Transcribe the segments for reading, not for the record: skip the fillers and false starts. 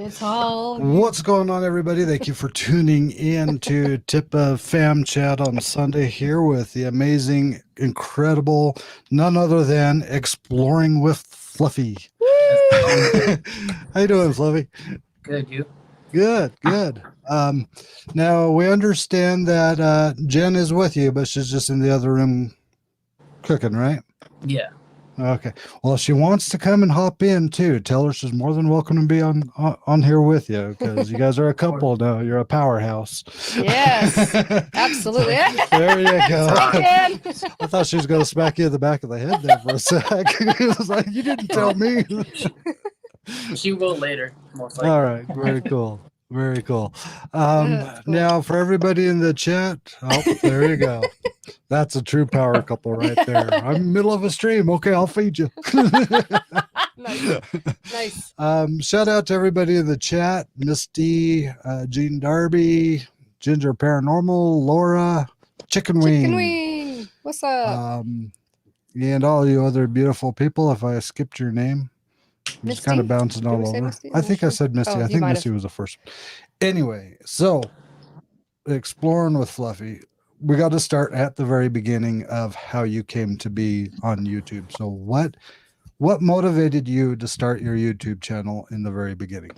It's all What's going on, everybody? Thank you for tuning in to TIPA Fam Chat on Sunday here with the amazing, incredible, none other than Exploring with Fluffy. How you doing, Fluffy? Good, you? Good. Now we understand that Jen is with you, but she's just in the other room cooking, right? Yeah. Okay. Well, if she wants to come and hop in too, tell her she's more than welcome to be on here with you because you guys are a couple now. You're a powerhouse. yes, absolutely. There you go. Again. I thought she was going to smack you in the back of the head there for a sec. It was like, you didn't tell me. She will later, most likely. All right. Very cool. Very cool. Now, for everybody in the chat, there you go. That's a true power couple right there. I'm in the middle of a stream. Okay, I'll feed you. Nice. Shout out to everybody in the chat. Misty, Gene Darby, Ginger Paranormal, Laura, Chicken Wing. What's up? And all you other beautiful people. If I skipped your name, I'm just kind of bouncing all over. I think I said Misty. I think Misty was the first one. Anyway, so exploring with Fluffy. We got to start at the very beginning of how you came to be on YouTube. So what motivated you to start your YouTube channel in the very beginning?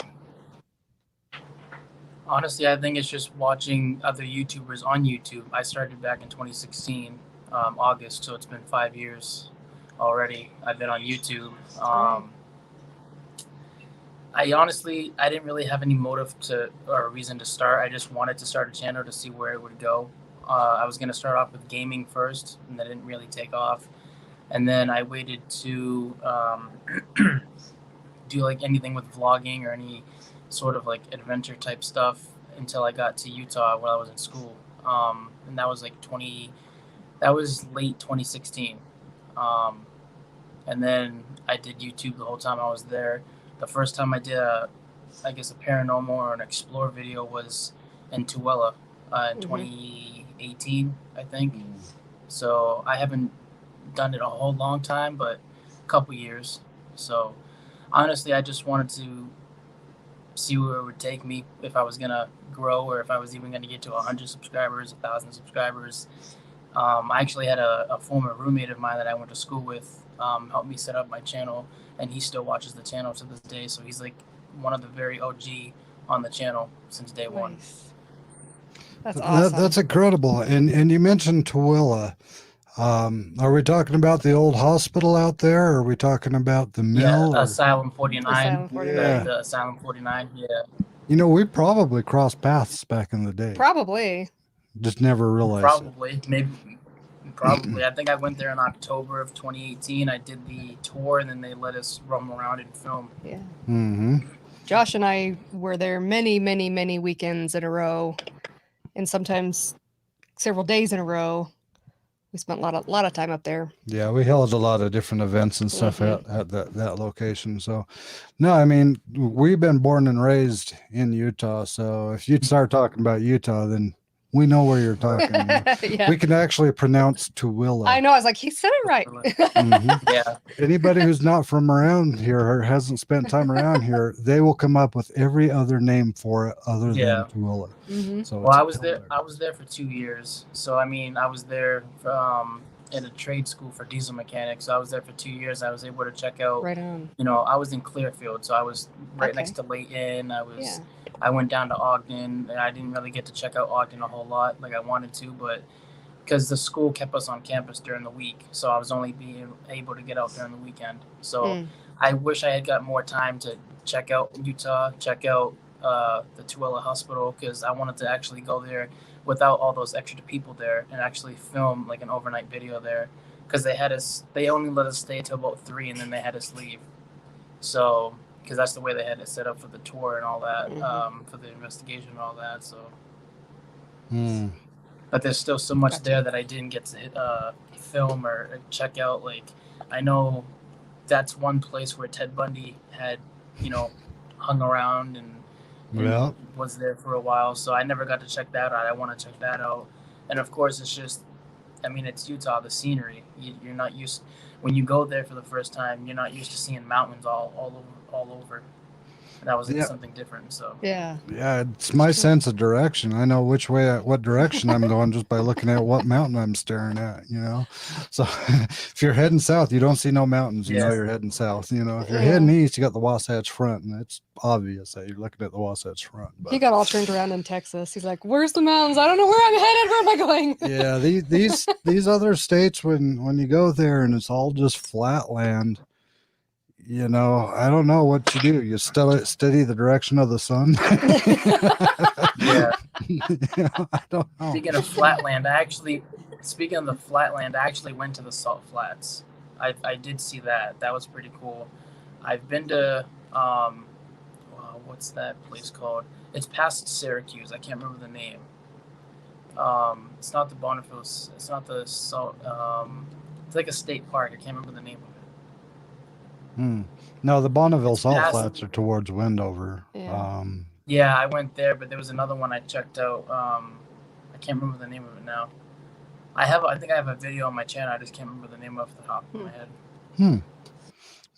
Honestly, I think it's just watching other YouTubers on YouTube. I started back in 2016, August, so it's been 5 years already. I've been on YouTube. I didn't really have any motive or reason to start. I just wanted to start a channel to see where it would go. I was going to start off with gaming first, and that didn't really take off. And then I waited to do like anything with vlogging or any sort of like adventure type stuff until I got to Utah while I was in school. And that was late 2016. And then I did YouTube the whole time I was there. The first time I did a paranormal or an explore video was in Tooele in 2018, I think. So I haven't done it a whole long time, but a couple years. So honestly, I just wanted to see where it would take me, if I was gonna grow or if I was even gonna get to 100 subscribers, 1,000 subscribers. I actually had a former roommate of mine that I went to school with help me set up my channel, and he still watches the channel to this day. So he's like one of the very OG on the channel since day one. That's awesome. That's incredible. And you mentioned Tooele. Are we talking about the old hospital out there, or are we talking about the mill? Yeah, Asylum 49. Asylum 49. The Asylum 49, yeah. You know, we probably crossed paths back in the day. Probably. Just never realized. Probably. I think I went there in October of 2018. I did the tour, and then they let us roam around and film. Yeah. Mm-hmm. Josh and I were there many, many, many weekends in a row, and sometimes several days in a row. We spent a lot of time up there. Yeah, we held a lot of different events and stuff at that location. So, no, I mean, we've been born and raised in Utah. So if you start talking about Utah, then we know where you're talking. Yeah. We can actually pronounce Tooele. I know. I was like, he said it right. Yeah. Anybody who's not from around here or hasn't spent time around here, they will come up with every other name for it other than Tooele. So well, I was there for 2 years. So I mean, I was there in a trade school for diesel mechanics. So I was there for 2 years. I was able to check out. Right on. You know, I was in Clearfield, so I was right next to Layton. I went down to Ogden, and I didn't really get to check out Ogden a whole lot like I wanted to, but because the school kept us on campus during the week, so I was only being able to get out during the weekend. So I wish I had got more time to check out Utah, check out the Tooele Hospital, because I wanted to actually go there without all those extra people there and actually film like an overnight video there, because they only let us stay till about 3, and then they had us leave. So because that's the way they had it set up for the tour and all that, for the investigation and all that. So, but there's still so much there that I didn't get to film or check out. Like, I know that's one place where Ted Bundy had, hung around and was there for a while. So I never got to check that out. I want to check that out. And of course, it's just, it's Utah, the scenery. You're not used, when you go there for the first time, you're not used to seeing mountains all over. that was something different. So yeah, it's my sense of direction. I know what direction I'm going just by looking at what mountain I'm staring at, So if you're heading south, you don't see no mountains, you know you're heading south. If you're heading east, you got the Wasatch Front, and it's obvious that you're looking at the Wasatch Front. But he got all turned around in Texas. He's like, "Where's the mountains? I don't know where I'm headed. Where am I going?" yeah, these other states, when you go there and it's all just flat land, I don't know what you do. You steady the direction of the sun. yeah. I don't know. Speaking of flatland, speaking of the flatland, I actually went to the Salt Flats. I did see that. That was pretty cool. I've been to what's that place called? It's past Syracuse. I can't remember the name. It's not the Bonneville. It's not the Salt. It's like a state park. I can't remember the name of it. No, the Bonneville Salt Flats are towards Wendover. Yeah. Yeah, I went there, but there was another one I checked out. I can't remember the name of it now. I think I have a video on my channel. I just can't remember the name off the top of my head.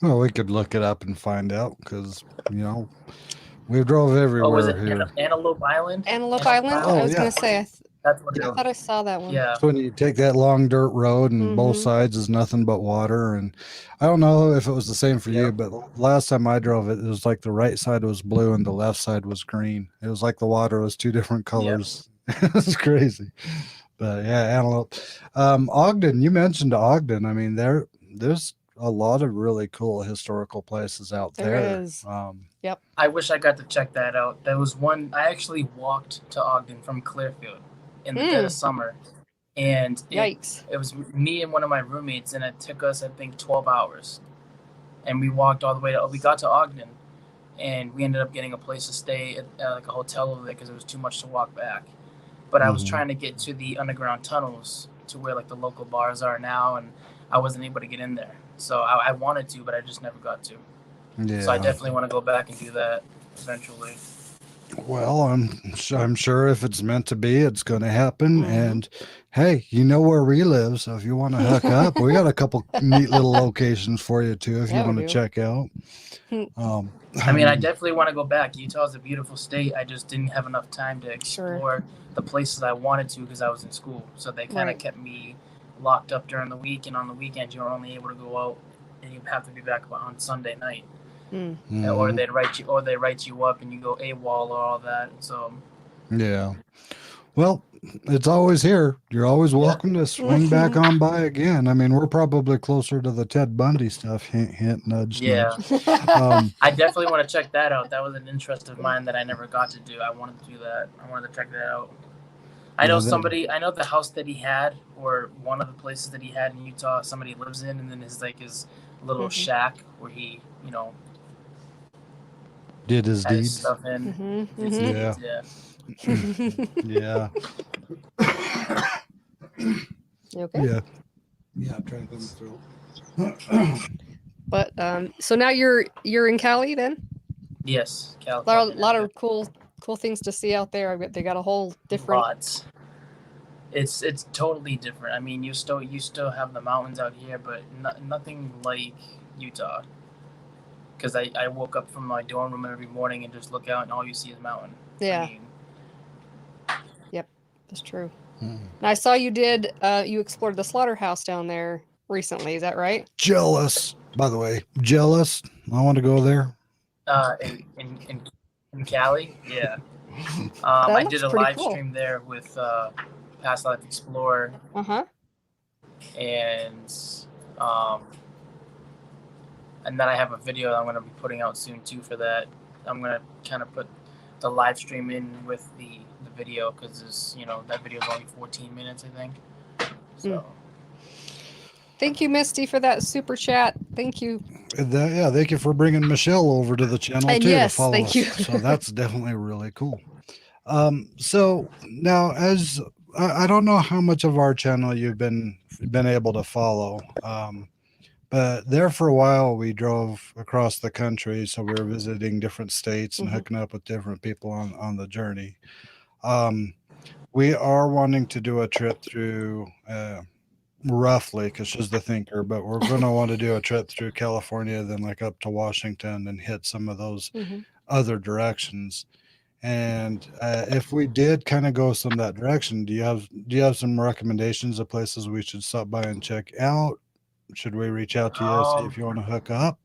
Well, we could look it up and find out because we drove everywhere. Oh, was it here. Antelope Island? Antelope Island. Oh, I was gonna say. That's what I thought I saw that one. Yeah. So when you take that long dirt road and both sides is nothing but water, and I don't know if it was the same for you, but last time I drove it, it was like the right side was blue and the left side was green. It was like the water was two different colors. Yep. It was crazy. But yeah, Antelope. Ogden, you mentioned Ogden. I mean, there's a lot of really cool historical places out there. There is. Yep. I wish I got to check that out. There was one, I actually walked to Ogden from Clearfield in the dead of summer, and it was me and one of my roommates, and it took us, I think, 12 hours, and we walked all the way we got to Ogden, and we ended up getting a place to stay at like a hotel over there because it was too much to walk back. But I was trying to get to the underground tunnels to where like the local bars are now, and I wasn't able to get in there. So I wanted to, but I just never got to. Yeah. So I definitely want to go back and do that eventually. Well, I'm sure if it's meant to be, it's going to happen. And hey, you know where we live, so if you want to hook up, we got a couple neat little locations for you too, if you want to check out. I mean, I definitely want to go back. Utah is a beautiful state. I just didn't have enough time to explore the places I wanted to because I was in school. So they kind of kept me locked up during the week, and on the weekends you were only able to go out, and you have to be back on Sunday night. Or they write you up and you go AWOL or all that. So yeah, well, it's always here. You're always welcome to swing back on by again. I mean, we're probably closer to the Ted Bundy stuff. Hint, hint, nudge, nudge. I definitely want to check that out. That was an interest of mine that I never got to do. I wanted to do that. I wanted to check that out. I know I know the house that he had, or one of the places that he had in Utah, somebody lives in, and then his little shack where he, did his deeds. His stuff in. Yeah. Yeah. You okay? Yeah. I'm trying to think through. But so now you're in Cali then? Yes, Cali. A lot of cool things to see out there. I bet they got a whole different. Lots. It's totally different. I mean, you still have the mountains out here, but nothing like Utah. Because I woke up from my dorm room every morning and just look out and all you see is mountain. Yeah. Yep, that's true. And I saw you you explored the slaughterhouse down there recently. Is that right? Jealous, by the way. Jealous. I want to go there. In Cali, yeah. I did a live stream there with Past Life Explorer. And then I have a video that I'm going to be putting out soon too for that. I'm going to kind of put the live stream in with the video because that video is only 14 minutes, I think. So. Thank you, Misty, for that super chat. Thank you. Thank you for bringing Michelle over to the channel too. Yes, to follow thank us. you. So that's definitely really cool. So now, as I don't know how much of our channel you've been able to follow. But there for a while, we drove across the country. So we were visiting different states and hooking up with different people on the journey. We are wanting to do a trip through, roughly, because she's the thinker, but we're going to want to do a trip through California, then like up to Washington and hit some of those other directions. And if we did kind of go some that direction, do you have some recommendations of places we should stop by and check out? Should we reach out to you, see if you want to hook up?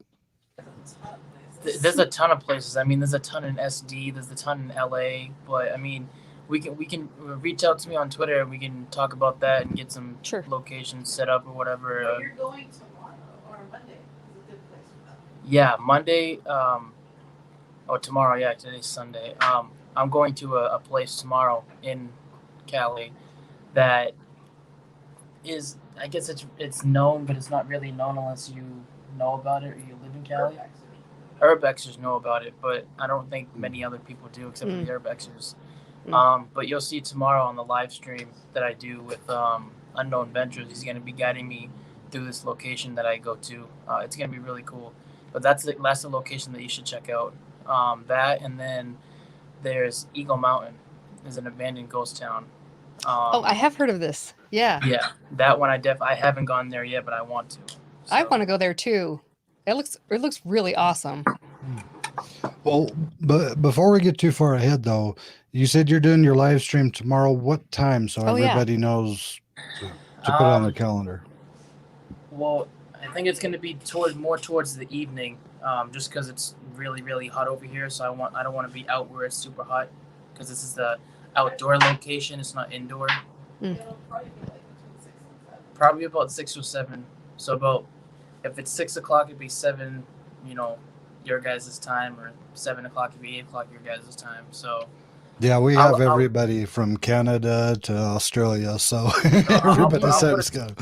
There's a ton of places. I mean, there's a ton in SD. There's a ton in LA. But I mean, we can reach out to me on Twitter and we can talk about that and get some locations set up or whatever. But you're going tomorrow or Monday is a good place for that. Yeah, Monday. Or tomorrow. Yeah, today's Sunday. I'm going to a place tomorrow in Cali that is, I guess it's known, but it's not really known unless you know about it or you live in Cali. Urbexers know about it, but I don't think many other people do except for the Urbexers. But you'll see tomorrow on the live stream that I do with Unknown Ventures. He's going to be guiding me through this location that I go to. It's going to be really cool. But that's the location that you should check out. That, and then there's Eagle Mountain. There's an abandoned ghost town. I have heard of this. Yeah. Yeah, that one I haven't gone there yet, but I want to. So. I want to go there too. It looks really awesome. Well, but before we get too far ahead, though, you said you're doing your live stream tomorrow. What time? So everybody knows to put it on their calendar. Well, I think it's going to be more towards the evening, just because it's really, really hot over here. So I don't want to be out where it's super hot, because this is the outdoor location. It's not indoor. It'll probably be like between 6 and 7. Probably about 6 or 7. So about, if it's 6 o'clock, it'd be 7, your guys' time, or 7 o'clock, it'd be 8 o'clock, your guys' time. So. Yeah, we have everybody from Canada to Australia, so everybody said it's good.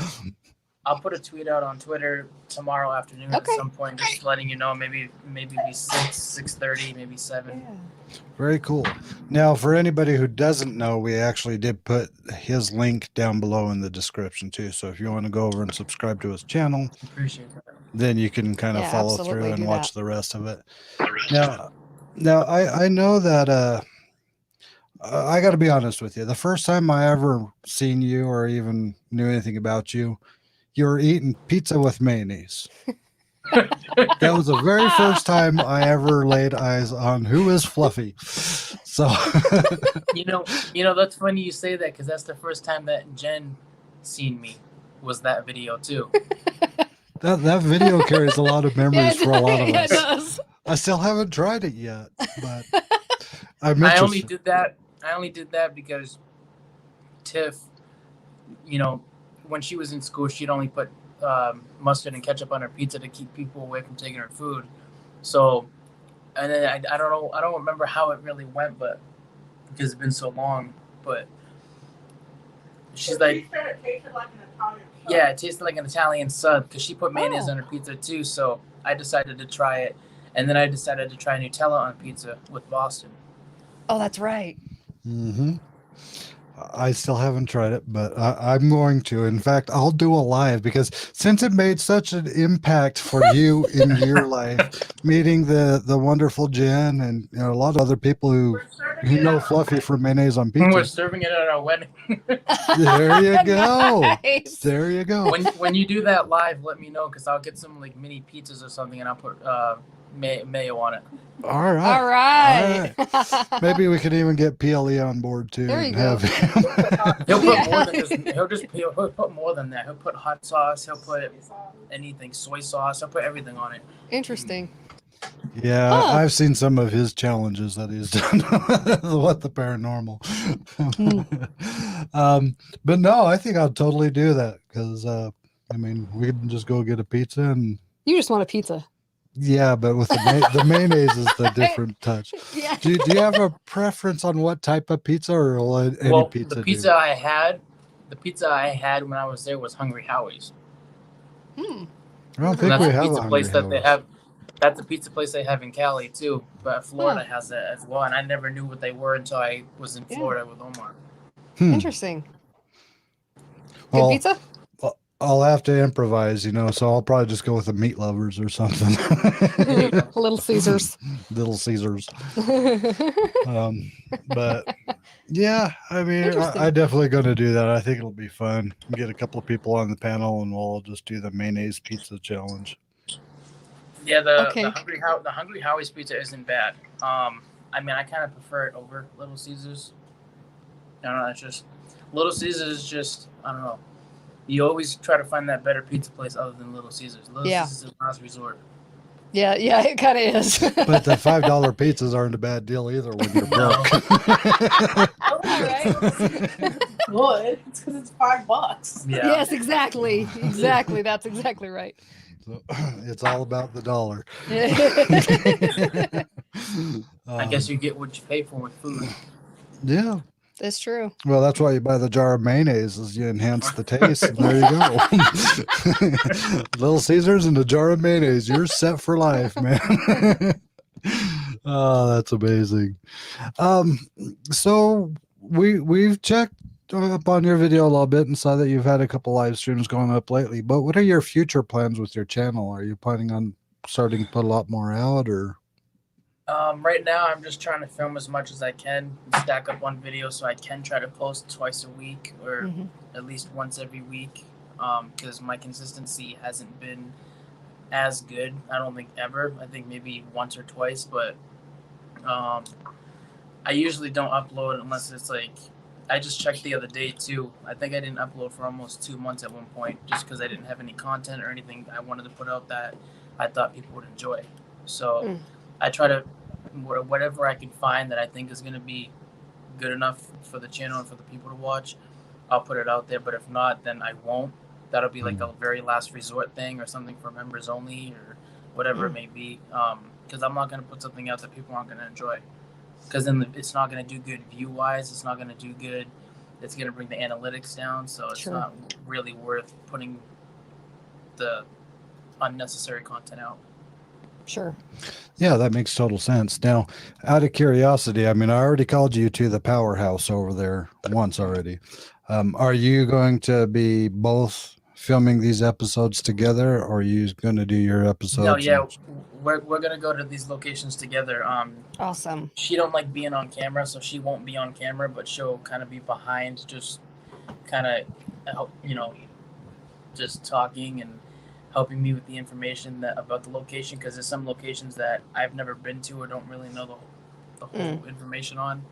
I'll put a tweet out on Twitter tomorrow afternoon at some point, just letting you know. Maybe be 6:30, maybe 7. Yeah. Very cool. Now, for anybody who doesn't know, we actually did put his link down below in the description too. So if you want to go over and subscribe to his channel, appreciate that. Then you can kind of follow through and watch the rest of it. Now I know that I got to be honest with you. The first time I ever seen you or even knew anything about you, you were eating pizza with mayonnaise. That was the very first time I ever laid eyes on who is Fluffy. So you know that's funny you say that, because that's the first time that Jen seen me, was that video too. That video carries a lot of memories for a lot of us. It does. I still haven't tried it yet, but I only did that because Tiff, when she was in school, she'd only put mustard and ketchup on her pizza to keep people away from taking her food. So, and then I don't remember how it really went, but because it's been so long. But she's like, it tasted like an Italian sub. Yeah, it tasted like an Italian sub, because she put mayonnaise on her pizza too. So I decided to try it, and then I decided to try Nutella on pizza with Boston. Oh, that's right. Mm-hmm. I still haven't tried it, but I'm going to. In fact, I'll do a live, because since it made such an impact for you in your life, meeting the wonderful Jen and a lot of other people who know Fluffy from mayonnaise on pizza. We're serving it at our wedding. There you go. Nice. There you go. When you do that live, let me know, because I'll get some like mini pizzas or something, and I'll put mayo on it. All right. Maybe we could even get PLE on board too. There you go. He'll put more than this. He'll put more than that. He'll put hot sauce. He'll put anything, soy sauce. He'll put everything on it. Interesting. Yeah, I've seen some of his challenges that he's done. What the paranormal. But no, I think I'll totally do that, because we can just go get a pizza and. You just want a pizza. Yeah, but with the mayonnaise is the different touch. Yeah. Do you have a preference on what type of pizza, or any pizza? The pizza I had when I was there was Hungry Howie's. I don't think we have a place that they have. That's the pizza place they have in Cali too, but Florida has that as well. And I never knew what they were until I was in Florida with Omar. Interesting. Well, good pizza? I'll have to improvise, so I'll probably just go with the Meat Lovers or something. Little Caesars. Little Caesars. But yeah, I definitely going to do that. I think it'll be fun. Get a couple of people on the panel, and we'll just do the mayonnaise pizza challenge. Yeah, the Hungry Howie's pizza isn't bad. I mean, I kind of prefer it over Little Caesars. I don't know. It's just Little Caesars is just, I don't know. You always try to find that better pizza place other than Little Caesars. Little Caesars is a last resort. Yeah, it kind of is. But the $5 pizzas aren't a bad deal either when you're broke. All right. Good. It's because it's $5. Yeah. Yes, exactly. Exactly. That's exactly right. So, it's all about the dollar. I guess you get what you pay for with food. Yeah. That's true. Well, that's why you buy the jar of mayonnaise, is you enhance the taste. And there you go. Little Caesars and a jar of mayonnaise. You're set for life, man. Oh, that's amazing. So we've checked up on your video a little bit and saw that you've had a couple live streams going up lately. But what are your future plans with your channel? Are you planning on starting to put a lot more out, or? Right now, I'm just trying to film as much as I can, stack up one video so I can try to post twice a week or at least once every week. Because my consistency hasn't been as good. I don't think ever. I think maybe once or twice, but I usually don't upload unless it's like, I just checked the other day too. I think I didn't upload for almost 2 months at one point just because I didn't have any content or anything I wanted to put out that I thought people would enjoy. So I try to, whatever I can find that I think is going to be good enough for the channel and for the people to watch, I'll put it out there. But if not, then I won't. That'll be like a very last resort thing or something for members only or whatever it may be. Because I'm not going to put something out that people aren't going to enjoy. Because then it's not going to do good view-wise. It's not going to do good. It's going to bring the analytics down. So it's not really worth putting the unnecessary content out. Sure. Yeah, that makes total sense. Now, out of curiosity, I mean, I already called you to the powerhouse over there once already. Are you going to be both filming these episodes together, or are you going to do your episodes? No, yeah, we're going to go to these locations together. Awesome. She don't like being on camera, so she won't be on camera, but she'll kind of be behind, just kind of, just talking and helping me with the information about the location, because there's some locations that I've never been to or don't really know the whole information on.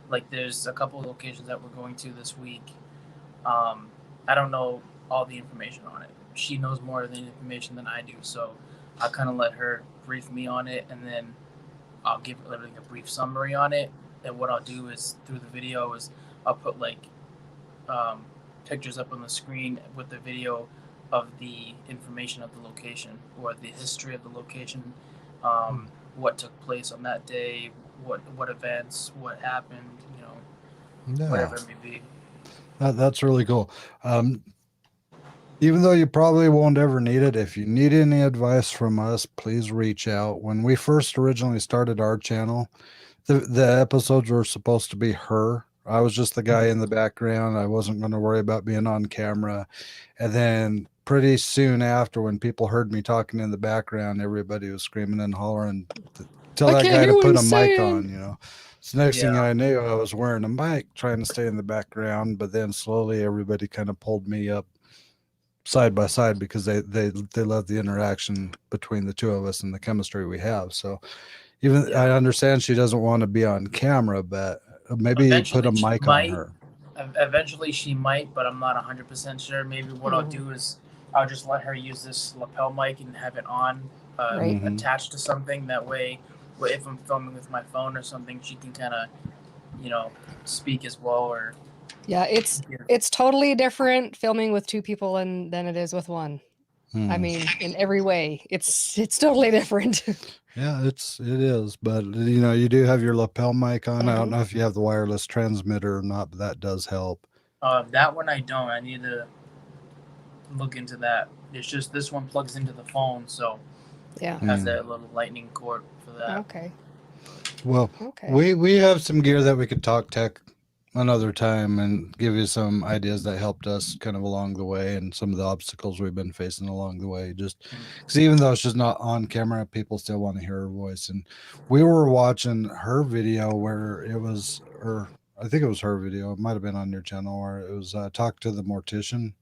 Like there's a couple of locations that we're going to this week. I don't know all the information on it. She knows more of the information than I do, so I'll kind of let her brief me on it, and then I'll give like a brief summary on it. And what I'll do is through the video is I'll put like pictures up on the screen with the video of the information of the location or the history of the location, what took place on that day, what events, what happened, whatever it may be. That's really cool. Even though you probably won't ever need it, if you need any advice from us, please reach out. When we first originally started our channel, the episodes were supposed to be her. I was just the guy in the background. I wasn't going to worry about being on camera. And then pretty soon after, when people heard me talking in the background, everybody was screaming and hollering, tell that guy to put a mic on, So next thing I knew, I was wearing a mic, trying to stay in the background. But then slowly everybody kind of pulled me up side by side because they love the interaction between the two of us and the chemistry we have. So even I understand she doesn't want to be on camera, but maybe eventually put a mic on her. Eventually she might, but I'm not 100% sure. Maybe what I'll do is I'll just let her use this lapel mic and have it on attached to something. That way, if I'm filming with my phone or something, she can kind of, speak as well. Or it's totally different filming with two people than it is with one. I mean, in every way, it's totally different. Yeah, it is. But you do have your lapel mic on. I don't know if you have the wireless transmitter or not, but that does help. That one I don't. I need to look into that. It's just this one plugs into the phone, so it has that little lightning cord for that. Okay. Well, we have some gear that we could talk tech another time and give you some ideas that helped us kind of along the way and some of the obstacles we've been facing along the way. Just because even though she's not on camera, people still want to hear her voice. And we were watching her video where it was, or I think it was her video. It might have been on your channel, where it was Talk to the Mortician.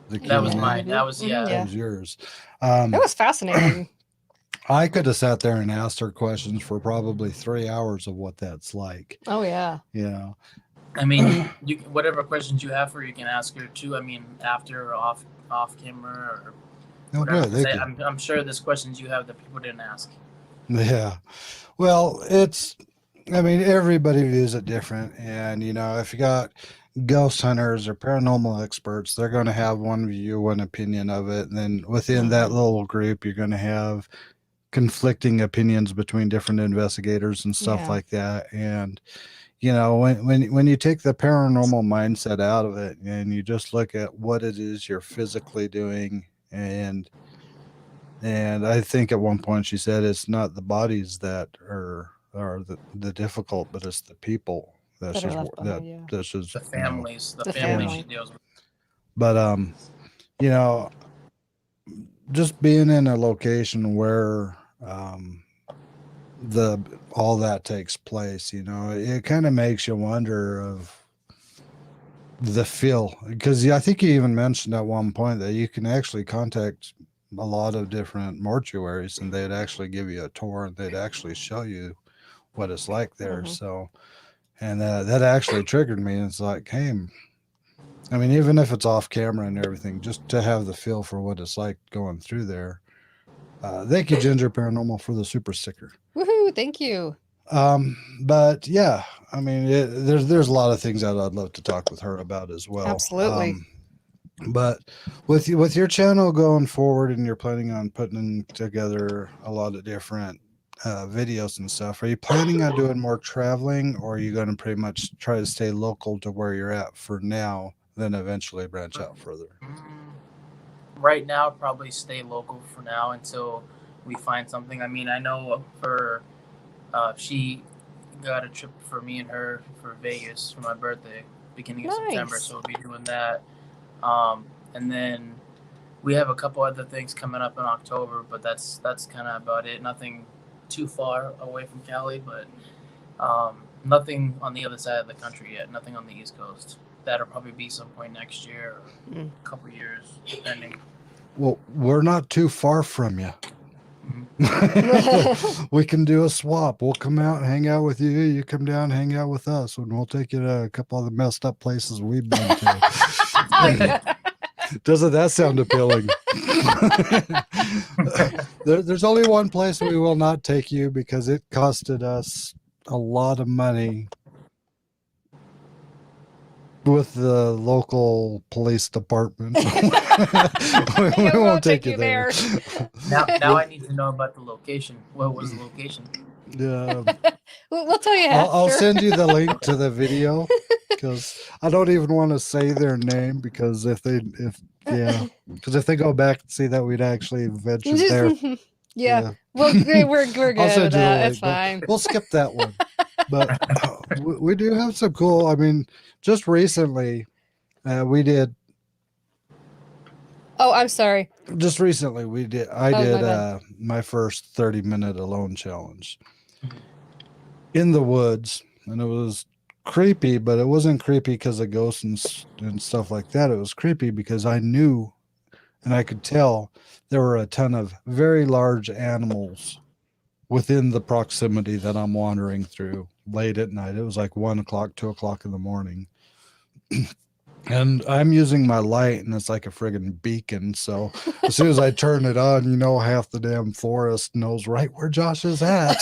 That was mine. That was That was yours. It was fascinating. I could have sat there and asked her questions for probably 3 hours of what that's like. Oh yeah. You know. I mean, whatever questions you have for her, you can ask her too. I mean, after or off camera or whatever. Good. I'm sure there's questions you have that people didn't ask. Yeah. Well, I mean, everybody views it different. And, you know, if you got ghost hunters or paranormal experts, they're going to have one view, one opinion of it. And then within that little group, you're going to have conflicting opinions between different investigators and stuff like that. And, you know, when you take the paranormal mindset out of it and you just look at what it is you're physically doing, and I think at one point she said it's not the bodies that are the difficult, but it's the people that's just that's just the families, you know, the families she deals with. But you know, just being in a location where all that takes place, you know, it kind of makes you wonder of the feel, because I think you even mentioned at one point that you can actually contact a lot of different mortuaries and they'd actually give you a tour and they'd actually show you what it's like there. So, and that actually triggered me. It's like, hey, I mean, even if it's off camera and everything, just to have the feel for what it's like going through there. Thank you, Ginger Paranormal, for the super sticker. Woohoo! Thank you. But yeah, I mean, there's a lot of things that I'd love to talk with her about as well. Absolutely. But with your channel going forward, and you're planning on putting together a lot of different videos and stuff, are you planning on doing more traveling, or are you going to pretty much try to stay local to where you're at for now, then eventually branch out further? Right now, probably stay local for now until we find something. I mean, I know for she got a trip for me and her for Vegas for my birthday, beginning of September. So we'll be doing that. And then we have a couple other things coming up in October, but that's kind of about it. Nothing too far away from Cali, but nothing on the other side of the country yet. Nothing on the East Coast. That'll probably be some point next year or a couple years, depending. Well, we're not too far from you. We can do a swap. We'll come out and hang out with you. You come down and hang out with us, and we'll take you to a couple of the messed up places we've been to. Doesn't that sound appealing? There's only one place we will not take you because it costed us a lot of money with the local police department. we won't take you there. Now I need to know about the location. What was the location? Yeah. We'll tell you after. I'll send you the link to the video, because I don't even want to say their name, because if they go back and see that we'd actually mentioned their yeah. Well, we're good with that. That's fine. We'll skip that one. But we do have some cool. I mean, just recently, we did. Oh, I'm sorry. Just recently, we did. I did my first 30-minute alone challenge in the woods, and it was creepy, but it wasn't creepy because of ghosts and stuff like that. It was creepy because I knew, and I could tell there were a ton of very large animals within the proximity that I'm wandering through late at night. It was like 1 o'clock, 2 o'clock in the morning. And I'm using my light, and it's like a friggin' beacon. So as soon as I turn it on, you know, half the damn forest knows right where Josh is at.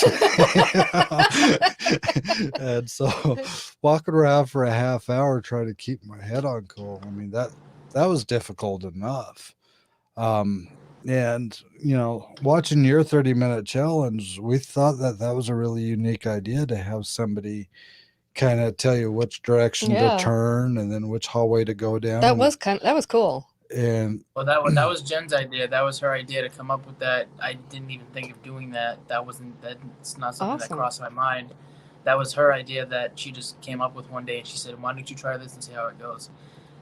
And so walking around for a half hour trying to keep my head on cool, I mean, that was difficult enough. And, you know, watching your 30-minute challenge, we thought that was a really unique idea to have somebody kind of tell you which direction to turn and then which hallway to go down. That was cool. And well, that was Jen's idea. That was her idea to come up with that. I didn't even think of doing that. That's not something that crossed my mind. That was her idea that she just came up with one day, and she said, "Why don't you try this and see how it goes?"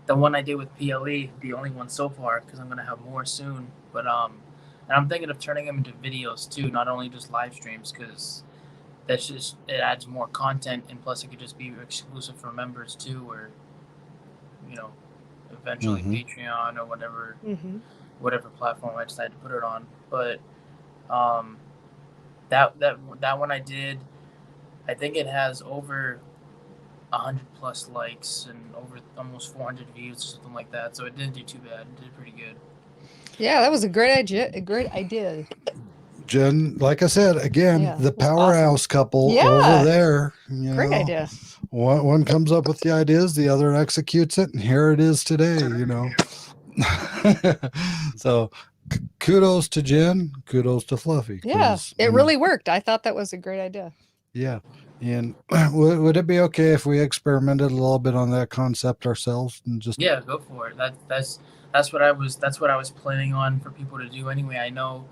The one I did with PLE, the only one so far, because I'm gonna have more soon. But and I'm thinking of turning them into videos too, not only just live streams, because it adds more content, and plus it could just be exclusive for members too, or you know, eventually Patreon or whatever platform I decide to put it on. But That one I did. I think it has over 100+ likes and over almost 400 views or something like that. So it didn't do too bad. It did pretty good. Yeah, that was a great idea. A great idea. Jen, like I said, again, Yeah, the that's powerhouse couple Yeah. over there. Great idea. One comes up with the ideas, the other executes it, and here it is today. So kudos to Jen, kudos to Fluffy. Yeah, it really worked. I thought that was a great idea. Yeah. And would it be okay if we experimented a little bit on that concept ourselves and just go for it. That's what I was planning on for people to do anyway. I know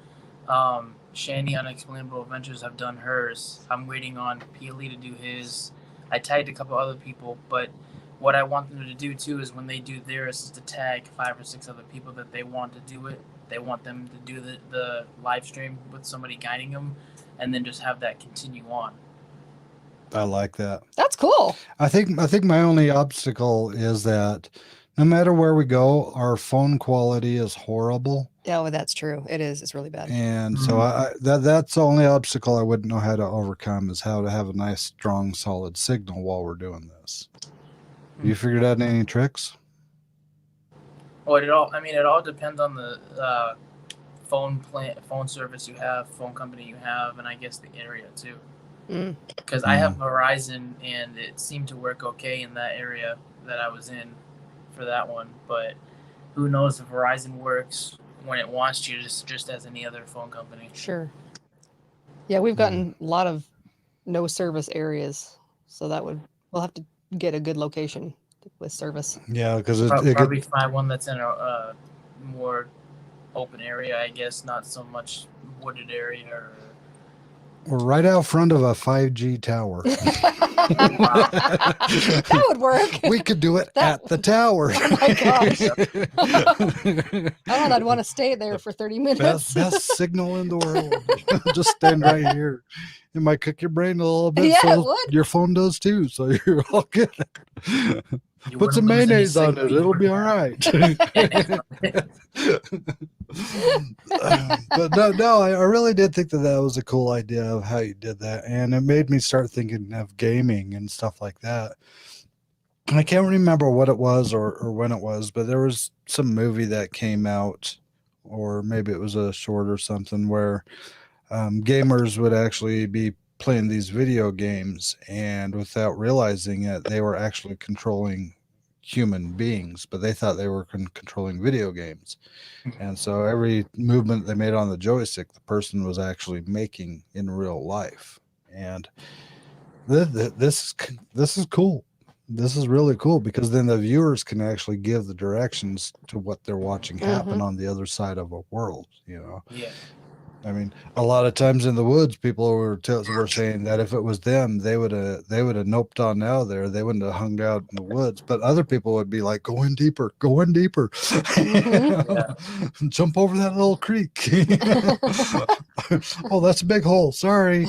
Shani Unexplainable Adventures have done hers. I'm waiting on PLE to do his. I tagged a couple other people, but what I want them to do too is when they do theirs is to tag 5 or 6 other people that they want to do it. They want them to do the live stream with somebody guiding them, and then just have that continue on. I like that. That's cool. I think my only obstacle is that no matter where we go, our phone quality is horrible. Yeah, well, that's true. It is. It's really bad. And so that's the only obstacle I wouldn't know how to overcome is how to have a nice, strong, solid signal while we're doing this. You figured out any tricks? Well, it all depends on the phone service you have, phone company you have, and I guess the area too. Because I have Verizon, and it seemed to work okay in that area that I was in for that one. But who knows if Verizon works when it wants to, just as any other phone company. Sure. Yeah, we've gotten a lot of no service areas, so we'll have to get a good location with service. Yeah, because probably find one that's in a more open area, I guess, not so much wooded area. We're right out front of a 5G tower. That would work. We could do it at the tower. Oh my gosh. I'd want to stay there for 30 minutes. Best signal in the world. Just stand right here. It might cook your brain a little bit. Yeah, so it would. Your phone does too, so you're all good. Put some mayonnaise on it. It'll be all right. But no, I really did think that was a cool idea of how you did that. And it made me start thinking of gaming and stuff like that. I can't remember what it was or when it was, but there was some movie that came out, or maybe it was a short or something, where gamers would actually be playing these video games, and without realizing it, they were actually controlling human beings, but they thought they were controlling video games. And so every movement they made on the joystick, the person was actually making in real life. And this is cool. This is really cool, because then the viewers can actually give the directions to what they're watching happen on the other side of a world, Yeah. I mean, a lot of times in the woods, people were saying that if it was them, they would have noped on out of there. They wouldn't have hung out in the woods. But other people would be like, go in deeper. Jump over that little creek. Oh, that's a big hole. Sorry.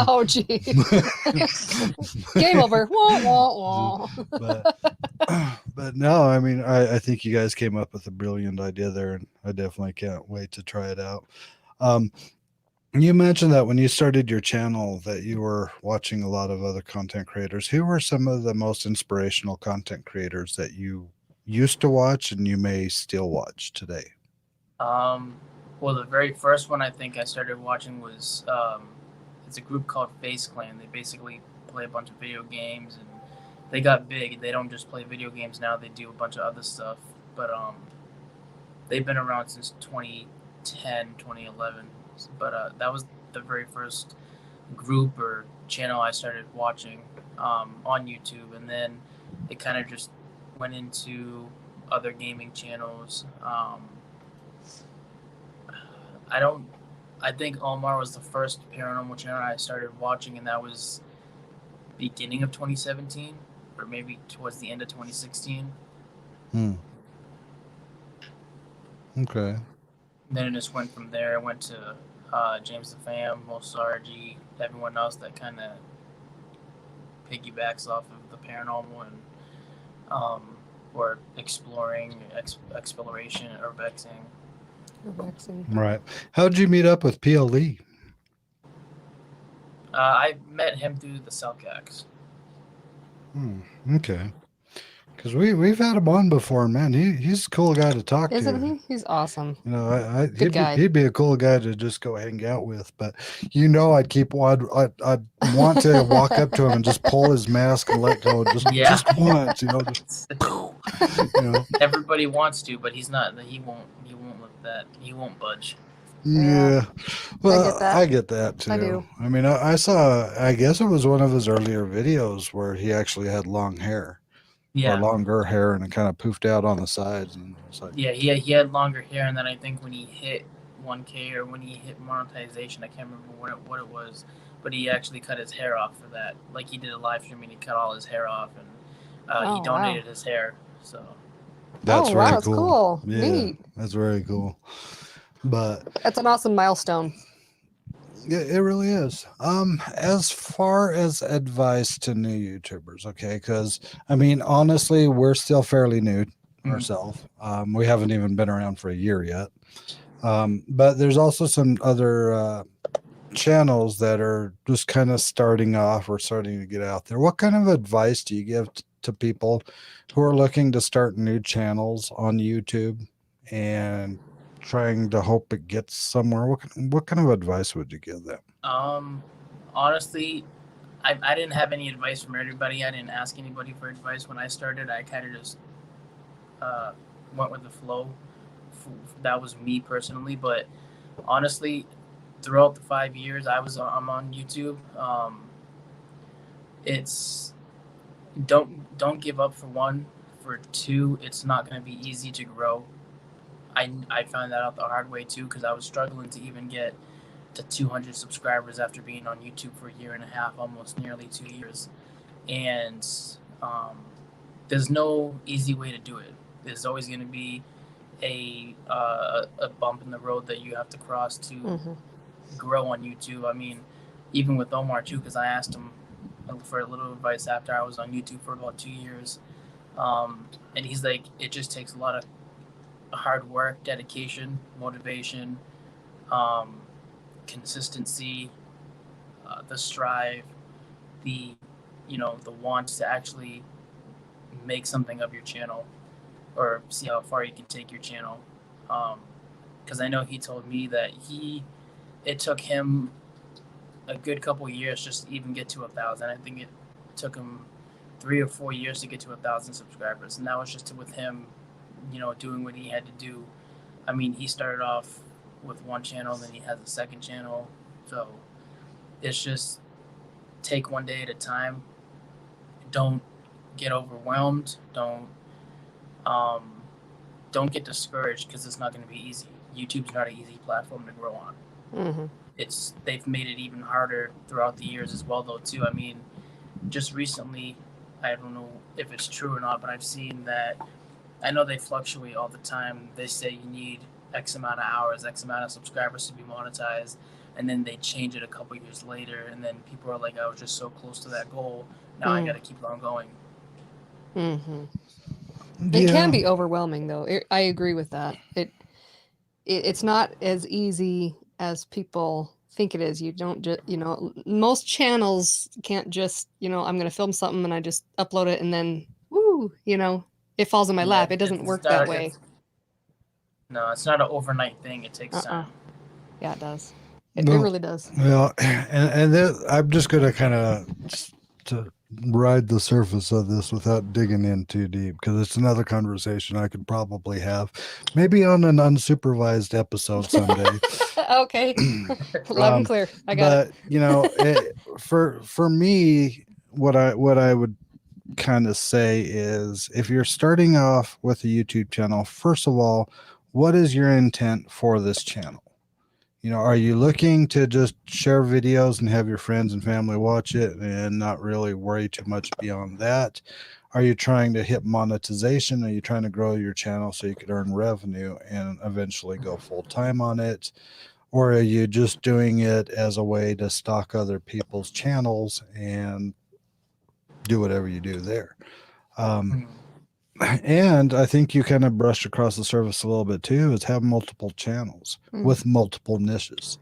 Oh, gee. Game over. Wah, wah, wah. But no, I mean, I think you guys came up with a brilliant idea there, and I definitely can't wait to try it out. You mentioned that when you started your channel that you were watching a lot of other content creators. Who were some of the most inspirational content creators that you used to watch and you may still watch today? Well, the very first one I think I started watching was it's a group called Face Clan. They basically play a bunch of video games, and they got big. They don't just play video games now, they do a bunch of other stuff. But they've been around since 2010, 2011. But that was the very first group or channel I started watching on YouTube, and then it kind of just went into other gaming channels. I think Omar was the first paranormal channel I started watching, and that was beginning of 2017, or maybe towards the end of 2016. Okay. Then it just went from there. It went to James the Fam, Mosargi, everyone else that kind of piggybacks off of the paranormal and or exploration, urbexing. Right. How did you meet up with PLE? I met him through the Cellcax. Okay. Because we've had him on before, man. He's a cool guy to talk Isn't to. he? He's awesome. You know, Good guy. he'd be a cool guy to just go hang out with. But you know, I'd want to walk up to him and just pull his mask and let go just once. You know, just you know. Everybody wants to, but he's not. He won't let that. He won't budge. Yeah. Well, I get that too. I do. I mean, I saw. I guess it was one of his earlier videos where he actually had long hair. Yeah. Or longer hair, and it kind of poofed out on the sides, and it's like, yeah, he had longer hair, and then I think when he hit 1K or when he hit monetization, I can't remember what it was, but he actually cut his hair off for that. Like he did a live stream and he cut all his hair off, and he donated his hair. So that's very cool. Yeah, neat. That's very cool. But that's an awesome milestone. Yeah, it really is. As far as advice to new YouTubers, okay, because I mean, honestly, we're still fairly new ourselves. We haven't even been around for a year yet. But there's also some other channels that are just kind of starting off or starting to get out there. What kind of advice do you give to people who are looking to start new channels on YouTube and trying to hope it gets somewhere? What kind of advice would you give them? Honestly, I didn't have any advice from everybody. I didn't ask anybody for advice when I started. I kind of just went with the flow. That was me personally, but honestly, throughout the 5 years I'm on YouTube, it's don't give up, for one. For two, it's not going to be easy to grow. I found that out the hard way too, because I was struggling to even get to 200 subscribers after being on YouTube for a year and a half, almost nearly 2 years. And there's no easy way to do it. There's always going to be a bump in the road that you have to cross to grow on YouTube. I mean, even with Omar too, because I asked him for a little advice after I was on YouTube for about 2 years, and he's like, it just takes a lot of hard work, dedication, motivation, consistency, the strive, the want to actually make something of your channel, or see how far you can take your channel. Because I know he told me that it took him a good couple years just to even get to 1,000. I think it took him 3 or 4 years to get to 1,000 subscribers, and that was just with him, doing what he had to do. I mean, he started off with one channel, then he has a second channel. So it's just take one day at a time. Don't get overwhelmed. Don't get discouraged, because it's not going to be easy. YouTube's not an easy platform to grow on. They've made it even harder throughout the years as well, though, too. I mean, just recently, I don't know if it's true or not, but I've seen that. I know they fluctuate all the time. They say you need X amount of hours, X amount of subscribers to be monetized, and then they change it a couple years later, and then people are like, I was just so close to that goal. Now I got to keep on going. It can be overwhelming, though. I agree with that. It's not as easy as people think it is. You don't just, most channels can't just, I'm going to film something and I just upload it and then, woo, it falls in my lap. It doesn't work that way. No, it's not an overnight thing. It takes time. Yeah, it does. It really does. Well, and I'm just going to kind of to ride the surface of this without digging in too deep, because it's another conversation I could probably have, maybe on an unsupervised episode someday. Okay, loud and clear. I got it. For me, what I would kind of say is, if you're starting off with a YouTube channel, first of all, what is your intent for this channel? Are you looking to just share videos and have your friends and family watch it and not really worry too much beyond that? Are you trying to hit monetization? Are you trying to grow your channel so you could earn revenue and eventually go full time on it? Or are you just doing it as a way to stock other people's channels and do whatever you do there? And I think you kind of brushed across the surface a little bit too, is have multiple channels with multiple niches.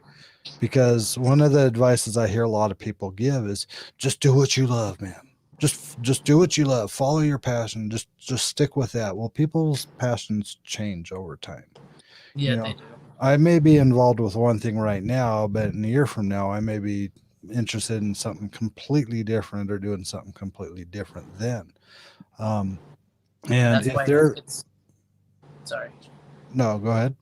because one of the advices I hear a lot of people give is just do what you love, man. Just do what you love. Follow your passion. Just stick with that. Well, people's passions change over time. Yeah, they do. I may be involved with one thing right now, but in a year from now, I may be interested in something completely different or doing something completely different then. And That's if why they're sorry. no, go ahead.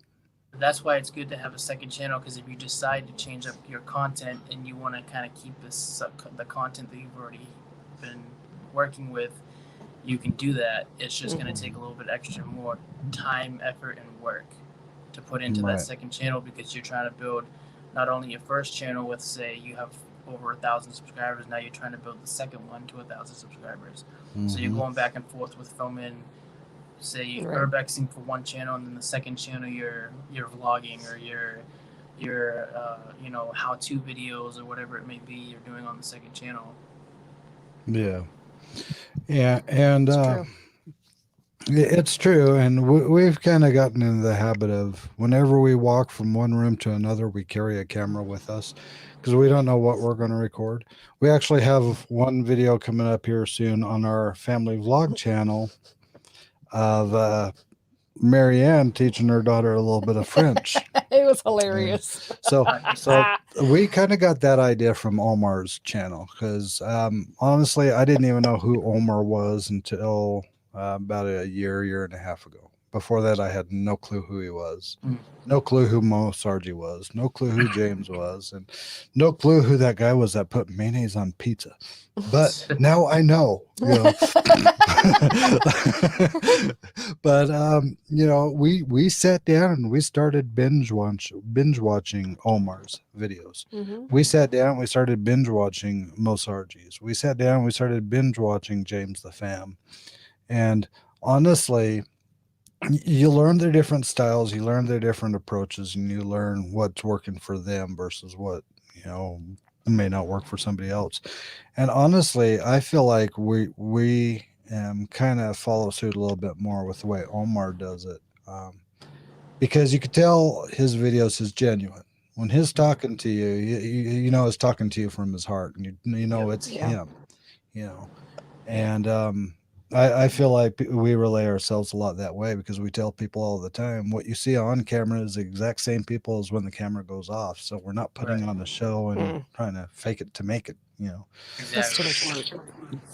That's why it's good to have a second channel, because if you decide to change up your content and you want to kind of keep the content that you've already been working with, you can do that. It's just going to take a little bit extra more time, effort, and work to put into that second channel, because you're trying to build not only your first channel with, say, you have over 1,000 subscribers. Now you're trying to build the second one to 1,000 subscribers. So you're going back and forth with filming, say, urbexing for one channel, and then the second channel you're vlogging, or your how-to videos or whatever it may be you're doing on the second channel. Yeah, and it's true, and we've kind of gotten into the habit of whenever we walk from one room to another, we carry a camera with us because we don't know what we're going to record. We actually have one video coming up here soon on our family vlog channel of Marianne teaching her daughter a little bit of French. It was hilarious. So we kind of got that idea from Omar's channel, because honestly, I didn't even know who Omar was until about a year and a half ago. Before that, I had no clue who he was, no clue who Mo Sargi was, no clue who James was, and no clue who that guy was that put mayonnaise on pizza. But now I know, But we sat down and we started binge watching Omar's videos. We sat down, we started binge watching Mo Sargi's. We sat down, we started binge watching James the Fam. And honestly, you learn their different styles, you learn their different approaches, and you learn what's working for them versus what may not work for somebody else. And honestly, I feel like we kind of follow suit a little bit more with the way Omar does it, because you could tell his videos is genuine. When he's talking to you, you know he's talking to you from his heart, and you know it's him. And I feel like we relay ourselves a lot that way, because we tell people all the time what you see on camera is the exact same people as when the camera goes off. So we're not putting on a show and trying to fake it to make it, That's too much work.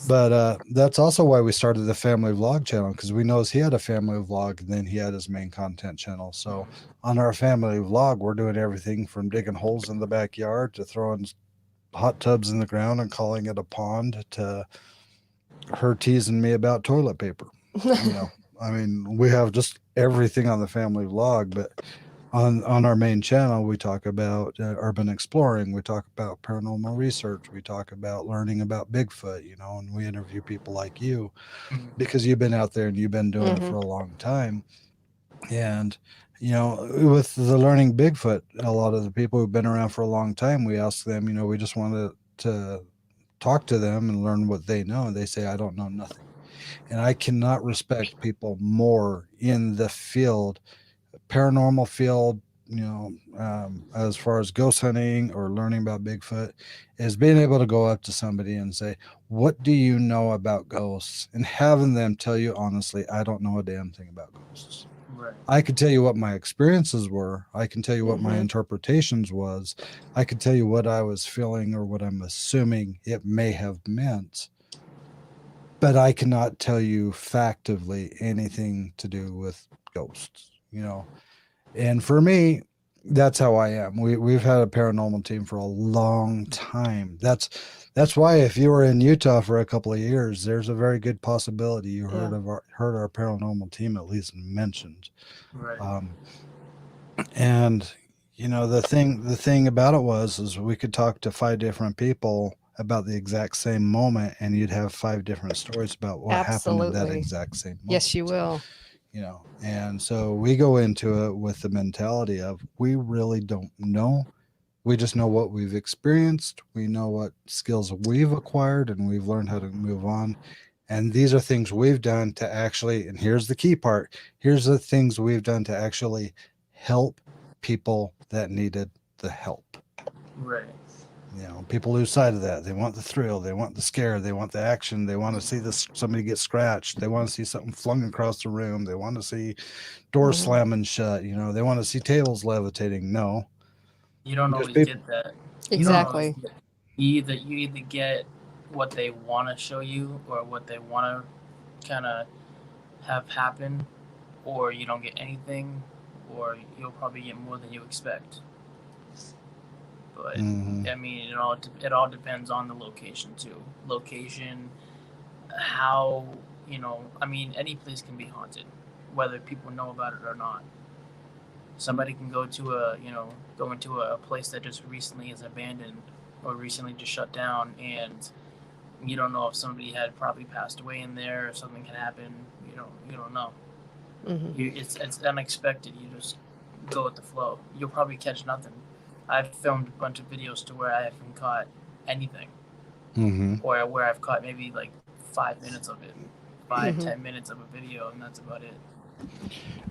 But that's also why we started the family vlog channel, because we noticed he had a family vlog and then he had his main content channel. So on our family vlog, we're doing everything from digging holes in the backyard to throwing hot tubs in the ground and calling it a pond, to her teasing me about toilet paper. I mean, we have just everything on the family vlog. But on our main channel, we talk about urban exploring, we talk about paranormal research, we talk about learning about Bigfoot, and we interview people like you, because you've been out there and you've been doing it for a long time. And with the learning Bigfoot, a lot of the people who've been around for a long time, we ask them, we just wanted to talk to them and learn what they know, and they say, I don't know nothing. And I cannot respect people more in the field, paranormal field, as far as ghost hunting or learning about Bigfoot, is being able to go up to somebody and say, what do you know about ghosts? And having them tell you honestly, I don't know a damn thing about ghosts. I could tell you what my experiences were. I can tell you what my interpretations was. I could tell you what I was feeling or what I'm assuming it may have meant. But I cannot tell you factively anything to do with ghosts, And for me, that's how I am. We've had a paranormal team for a long time. That's why if you were in Utah for a couple of years, there's a very good possibility you heard our paranormal team at least mentioned. And the thing about it is we could talk to 5 different people about the exact same moment, and you'd have 5 different stories about what happened in that exact same moment. Yes, you will. And so we go into it with the mentality of, we really don't know. We just know what we've experienced. We know what skills we've acquired, and we've learned how to move on. And these are things we've done to actually, and here's the key part, here's the things we've done to actually help people that needed the help. Right. You know, people lose sight of that. They want the thrill, they want the scare, they want the action, they want to see this somebody get scratched, they want to see something flung across the room, they want to see doors slamming shut, you know, they want to see tables levitating. No. You don't Because always people, get that. Exactly. You either get what they want to show you or what they want to kind of have happen, or you don't get anything, or you'll probably get more than you expect. But I mean, it all depends on the location too. Location, how, I mean, any place can be haunted, whether people know about it or not. Somebody can go into a place that just recently is abandoned or recently just shut down, and you don't know if somebody had probably passed away in there or something had happened. You don't know. It's unexpected. You just go with the flow. You'll probably catch nothing. I've filmed a bunch of videos to where I haven't caught anything, or where I've caught maybe like 5 minutes of it, 10 minutes of a video, and that's about it.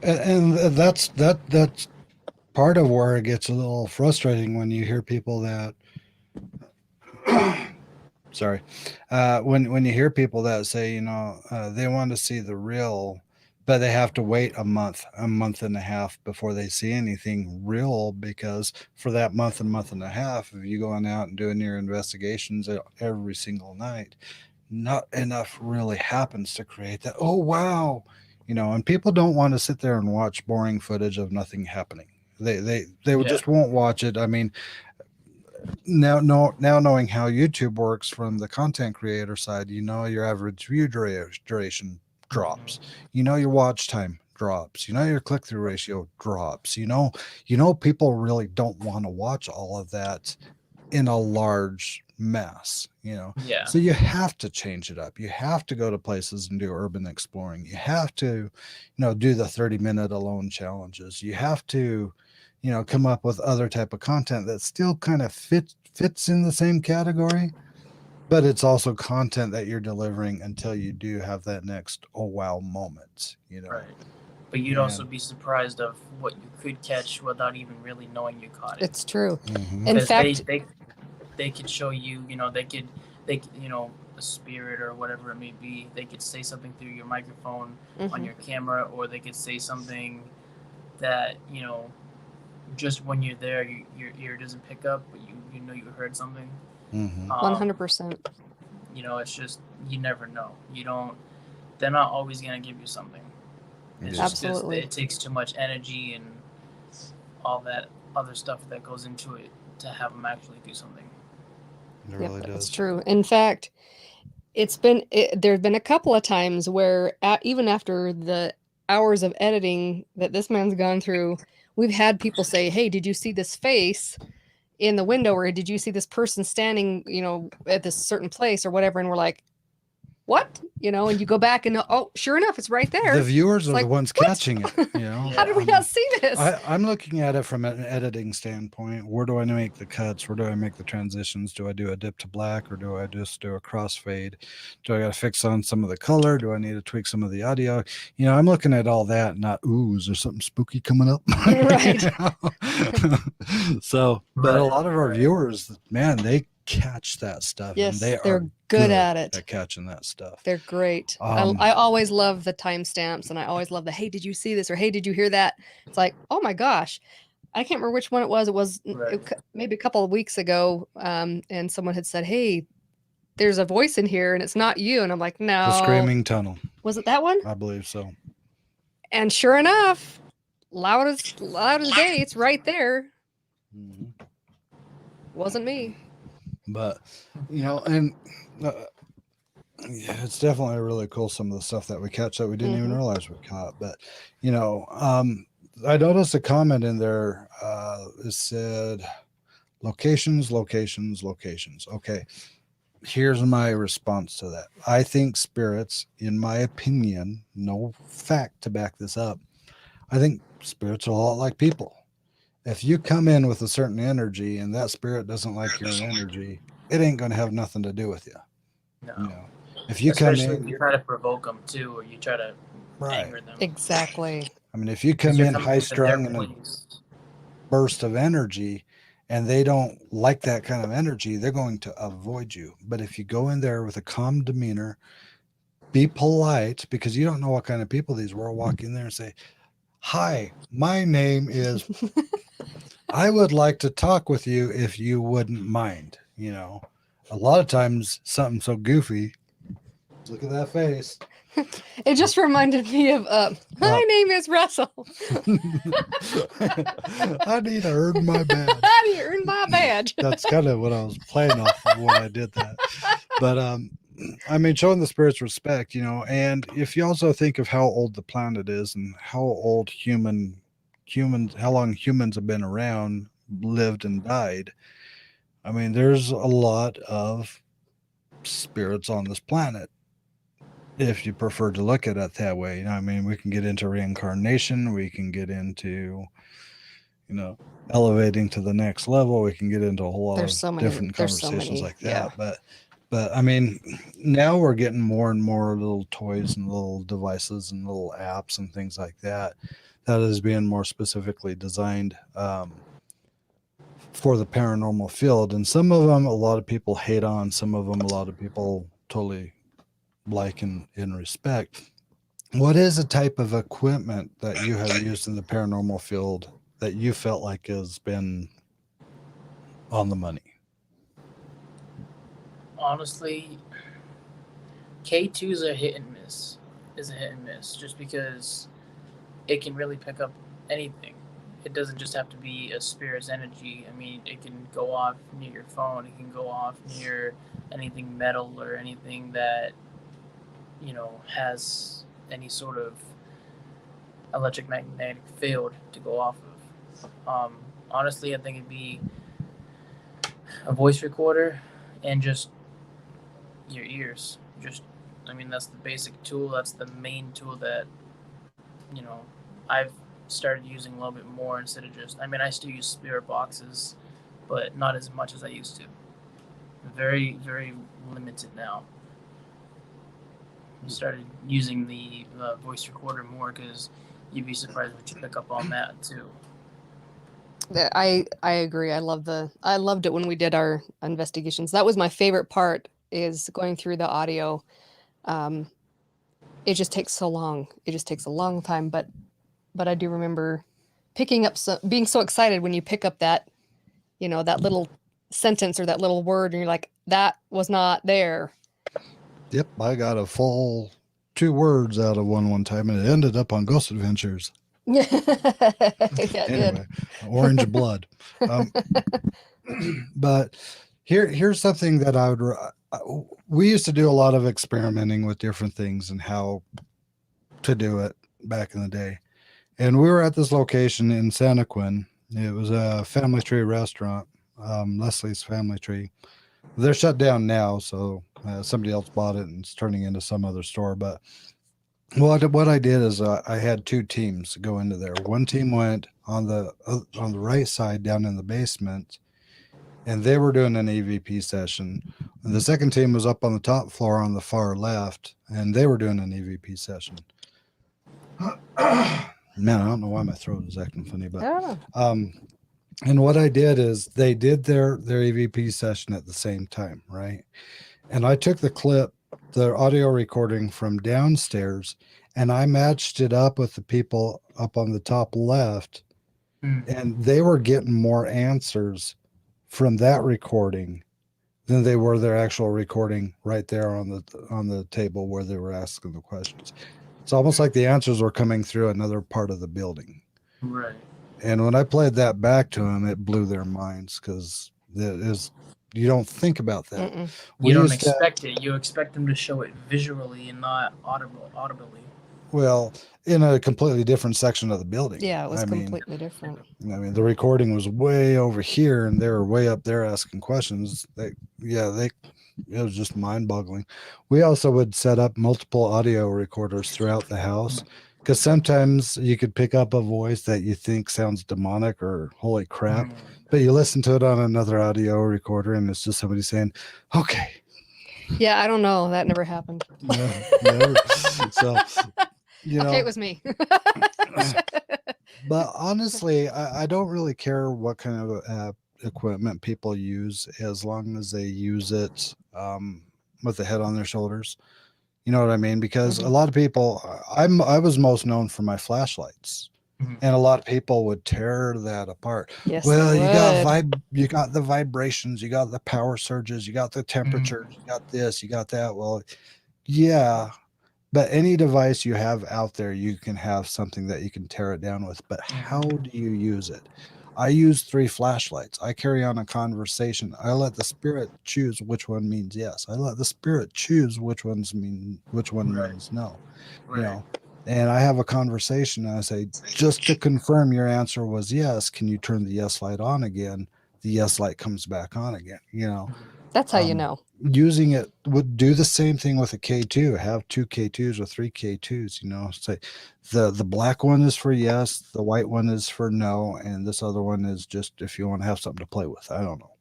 and that's part of where it gets a little frustrating when you hear people that sorry, when you hear people that say, they want to see the real, but they have to wait a month and a half before they see anything real, because for that month and a half, if you going out and doing your investigations every single night, not enough really happens to create that, oh wow, and people don't want to sit there and watch boring footage of nothing happening. They just won't watch it. I mean, now knowing how YouTube works from the content creator side, your average view duration drops, your watch time drops, your click-through ratio drops, people really don't want to watch all of that in a large mass, Yeah. so you have to change it up. You have to go to places and do urban exploring. You have to do the 30-minute alone challenges. You have to come up with other type of content that still kind of fits in the same category, but it's also content that you're delivering until you do have that next oh wow moment. Right. But you'd also be surprised of what you could catch without even really knowing you caught it. It's true. In fact, they could show you, they a spirit or whatever it may be. They could say something through your microphone on your camera, or they could say something that just when you're there, your ear doesn't pick up, but you heard something. 100%. It's just, you never know. They're not always gonna give you something. It's Absolutely. Just, it takes too much energy and all that other stuff that goes into it to have them actually do something. It really does. It's true. In fact, there's been a couple of times where even after the hours of editing that this man's gone through, we've had people say, hey, did you see this face in the window, or did you see this person standing, at this certain place or whatever? And we're like, what? And you go back and oh, sure enough, it's right there. The viewers are the ones catching it. How did we not see this? I'm looking at it from an editing standpoint. Where do I make the cuts? Where do I make the transitions? Do I do a dip to black, or do I just do a crossfade? Do I got to fix on some of the color? Do I need to tweak some of the audio? I'm looking at all that, not, ooh, is there something spooky coming up? Right. So, but a lot of our viewers, man, they catch that stuff. Yes, and they're good at it. At catching that stuff. They're great. I always love the timestamps, and I always love the, hey, did you see this? Or hey, did you hear that? It's like, oh my gosh, I can't remember which one it was. It was maybe a couple of weeks ago, and someone had said, hey, there's a voice in here, and it's not you. And I'm like, no. The Screaming Tunnel. Was it that one? I believe so. And sure enough, loud as day, it's right there. Wasn't me. But and it's definitely really cool, some of the stuff that we catch that we didn't even realize we caught. But I noticed a comment in there. It said locations. Okay, here's my response to that. I think spirits, in my opinion, no fact to back this up, I think spirits are a lot like people. If you come in with a certain energy and that spirit doesn't like your energy, it ain't going to have nothing to do with you. No. If you Especially come in, if you try to provoke them too, or you try to anger them. Exactly. I mean, if you come in high strung in a burst of energy and they don't like that kind of energy, they're going to avoid you. But if you go in there with a calm demeanor, be polite, because you don't know what kind of people these were. Walk in there and say, "Hi, my name is, I would like to talk with you if you wouldn't mind." You know, a lot of times something so goofy. Look at that face. It just reminded me of my name is Russell. I need to earn my badge. I need to earn my badge. That's kind of what I was playing off of when I did that. But I mean, showing the spirits respect, you know, and if you also think of how old the planet is and how old humans, how long humans have been around, lived and died. I mean, there's a lot of spirits on this planet, if you prefer to look at it that way. I mean, we can get into reincarnation, we can get into, you know, elevating to the next level, we can get into a whole lot There's of so many, different conversations like that. yeah. But I mean, now we're getting more and more little toys and little devices and little apps and things like that that is being more specifically designed for the paranormal field. And some of them a lot of people hate on, some of them a lot of people totally like and respect. What is a type of equipment that you have used in the paranormal field that you felt like has been on the money? Honestly, K2 is a hit and miss. Just because it can really pick up anything. It doesn't just have to be a spirit's energy. I mean, it can go off near your phone. It can go off near anything metal or anything that, you know, has any sort of electromagnetic field to go off of. Honestly, I think it'd be a voice recorder and just your ears. I mean, that's the basic tool. That's the main tool that, you know, I've started using a little bit more instead of just, I mean, I still use spirit boxes, but not as much as I used to. Very, very limited now. I started using the voice recorder more because you'd be surprised what you pick up on that too. I agree. I loved it when we did our investigations. That was my favorite part, is going through the audio. It just takes so long. It just takes a long time, but I do remember picking up being so excited when you pick up that, you know, that little sentence or that little word, and you're like, that was not there. Yep, I got a full 2 words out of one time, and it ended up on Ghost Adventures. Yeah, Anyway, orange blood. But here's something that I would. We used to do a lot of experimenting with different things and how to do it back in the day. And we were at this location in Santa Quin. It was a Family Tree restaurant, Leslie's Family Tree. They're shut down now, so somebody else bought it and it's turning into some other store. But what I did is I had 2 teams go into there. One team went on the right side down in the basement, and they were doing an EVP session. And the second team was up on the top floor on the far left, and they were doing an EVP session. Man, I don't know why my throat is acting funny, but and what I did is they did their EVP session at the same time, right? And I took the audio recording from downstairs, and I matched it up with the people up on the top left, and they were getting more answers from that recording than they were their actual recording right there on the table where they were asking the questions. It's almost like the answers were coming through another part of the building. Right. And when I played that back to them, it blew their minds, because you don't think about that. Mm-mm. You don't expect it. You expect them to show it visually and not audibly. Well, in a completely different section of the building. Yeah, it was completely different. I mean, the recording was way over here, and they were way up there asking questions. It was just mind-boggling. We also would set up multiple audio recorders throughout the house, because sometimes you could pick up a voice that you think sounds demonic or holy crap, but you listen to it on another audio recorder, and it's just somebody saying, "Okay." Yeah, I don't know. That never happened. No, never. So, you know, okay, it was me. But honestly, I don't really care what kind of equipment people use as long as they use it with the head on their shoulders. You know what I mean? Because a lot of people, I was most known for my flashlights, and a lot of people would tear that apart. Yes, Well, they you got the vibrations, you got the power surges, you got the temperatures, you got this, you got that. Well, yeah, but any device you have out there, you can have something that you can tear it down with. But how do you use it? I use 3 flashlights. I carry on a conversation. I let the spirit choose which one means yes. I let the spirit choose which one means no. Right. You know, and I have a conversation and I say, just to confirm your answer was yes, can you turn the yes light on again? The yes light comes back on again, you know. That's how you know. Using it would do the same thing with a K2. Have 2 K2s or 3 K2s, you know. Say the black one is for yes, the white one is for no, and this other one is just if you want to have something to play with. I don't know,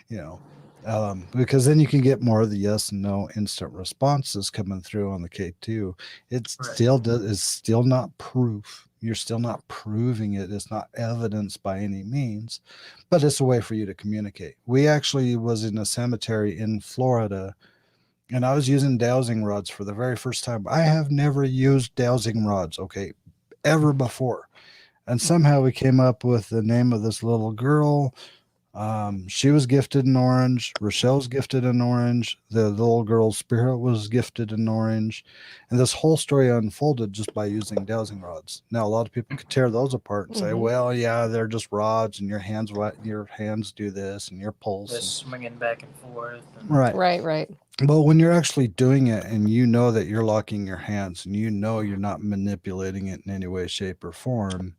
you know. Because then you can get more of the yes and no instant responses coming through on the K2. It's still not proof. You're still not proving it. It's not evidence by any means, but it's a way for you to communicate. We actually was in a cemetery in Florida, and I was using dowsing rods for the very first time. I have never used dowsing rods, okay, ever before. And somehow we came up with the name of this little girl. She was gifted an orange. Rochelle's gifted an orange. The little girl's spirit was gifted an orange. And this whole story unfolded just by using dowsing rods. Now, a lot of people could tear those apart and say, well, yeah, they're just rods and your hands do this and your pulse. They're swinging back and forth. Right. But when you're actually doing it and you know that you're locking your hands and you know you're not manipulating it in any way, shape, or form,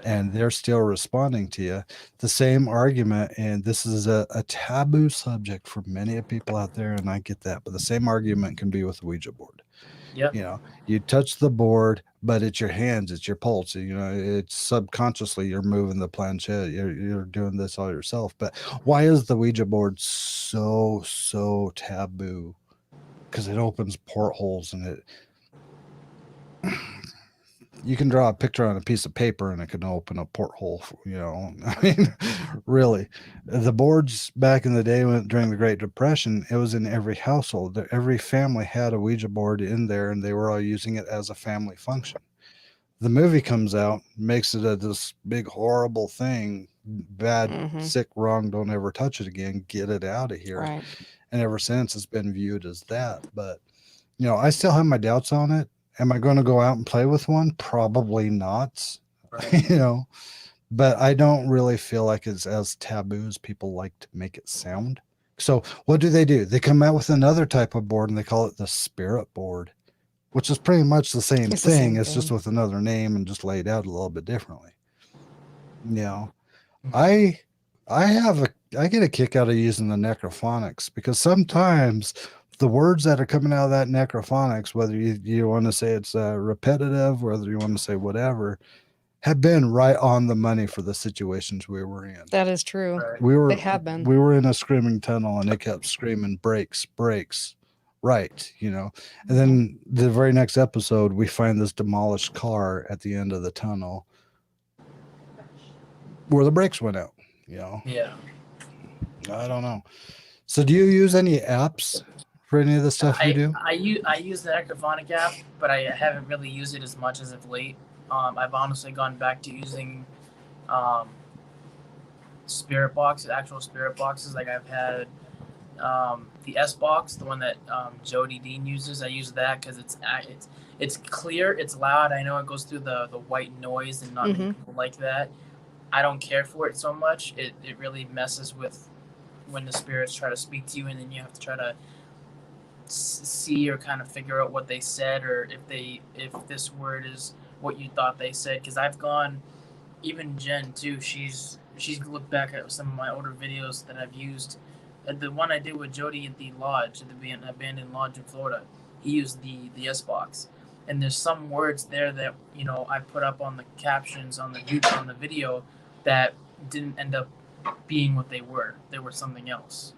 and they're still responding to you, the same argument, and this is a taboo subject for many people out there, and I get that, but the same argument can be with the Ouija board. Yeah. You know, you touch the board, but it's your hands, it's your pulse. You know, it's subconsciously you're moving the planchette. You're doing this all yourself. But why is the Ouija board so taboo? Because it opens portholes and it. You can draw a picture on a piece of paper and it can open a porthole, you know. I mean, really. The boards back in the day during the Great Depression, it was in every household. Every family had a Ouija board in there and they were all using it as a family function. The movie comes out, makes it this big, horrible thing. Bad, sick, wrong, don't ever touch it again. Get it out of here. Right. And ever since, it's been viewed as that. But, you know, I still have my doubts on it. Am I going to go out and play with one? Probably not, you know, but I don't really feel like it's as taboo as people like to make it sound. So what do? They come out with another type of board and they call it the spirit board, which is pretty much the same thing. It's just with another name and just laid out a little bit differently. You know, I get a kick out of using the necrophonics because sometimes the words that are coming out of that necrophonics, whether you want to say it's repetitive, whether you want to say whatever, have been right on the money for the situations we were in. That is true. They have been. We were in a screaming tunnel and it kept screaming brakes, right, you know. And then the very next episode, we find this demolished car at the end of the tunnel where the brakes went out, you know. Yeah. I don't know. So do you use any apps for any of the stuff you do? I use the Necrophonic app, but I haven't really used it as much as of late. I've honestly gone back to using spirit boxes, actual spirit boxes. Like I've had the S box, the one that Jody Dean uses. I use that because it's clear, it's loud. I know it goes through the white noise, and not many people like that. I don't care for it so much. It really messes with when the spirits try to speak to you, and then you have to try to see or kind of figure out what they said, or if this word is what you thought they said. Because I've gone, even Jen too, she's looked back at some of my older videos that I've used. The one I did with Jody at the lodge, at the abandoned lodge in Florida, he used the S box, and there's some words there that, you know, I put up on the captions on the video that didn't end up being what they were. They were something else.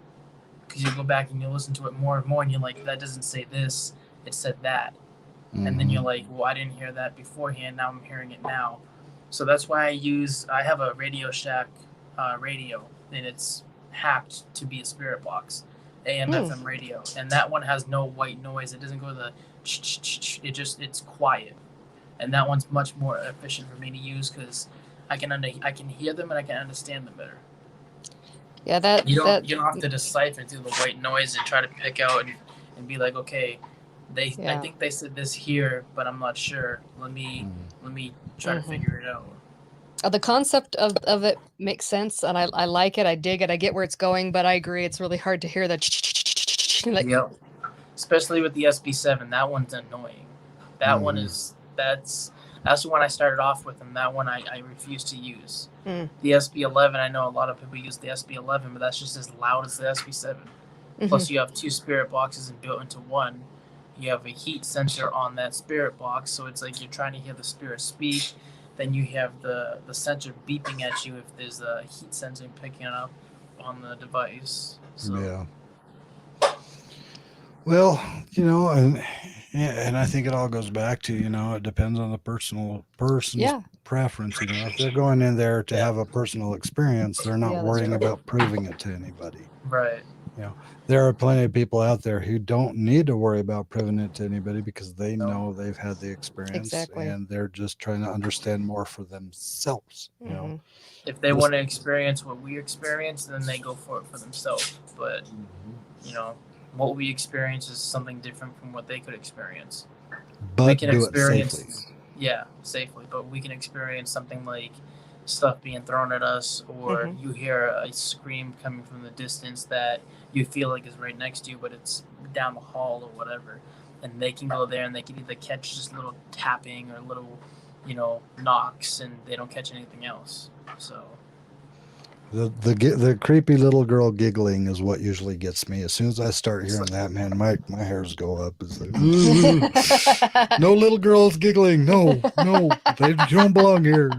Because you go back and you listen to it more and more, and you're like, that doesn't say this, it said that. And then you're like, well, I didn't hear that beforehand, now I'm hearing it now. So that's why I have a Radio Shack radio and it's hacked to be a spirit box, AM FM radio, and that one has no white noise. It doesn't go to the it's quiet, and that one's much more efficient for me to use because I can hear them and I can understand them better. Yeah, you don't have to decipher through the white noise and try to pick out and be like, okay, I think they said this here, but I'm not sure. Let me try to figure it out. The concept of it makes sense, and I like it. I dig it. I get where it's going, but I agree it's really hard to hear that. Yep. Especially with the SB7, that one's annoying. That one is that's the one I started off with, and that one I refuse to use. The SB11, I know a lot of people use the SB11, but that's just as loud as the SB7. Plus, you have 2 spirit boxes built into one. You have a heat sensor on that spirit box, so it's like you're trying to hear the spirit speak. Then you have the sensor beeping at you if there's a heat sensor picking it up on the device. So. Yeah. Well, and I think it all goes back to, it depends on the person's preference. If they're going in there to have a personal experience, they're not worrying about proving it to anybody. Right. There are plenty of people out there who don't need to worry about proving it to anybody because they know they've had the experience and they're just trying to understand more for themselves. If they want to experience what we experience, then they go for it for themselves. But what we experience is something different from what they could experience. But we can do experience, it safely. Yeah, safely. But we can experience something like stuff being thrown at us, or you hear a scream coming from the distance that you feel like is right next to you, but it's down the hall or whatever. And they can go there and they can either catch just little tapping or little, knocks, and they don't catch anything else. So. The creepy little girl giggling is what usually gets me. As soon as I start hearing that, man, my hairs go up. It's like, no little girls giggling. No, you don't belong here.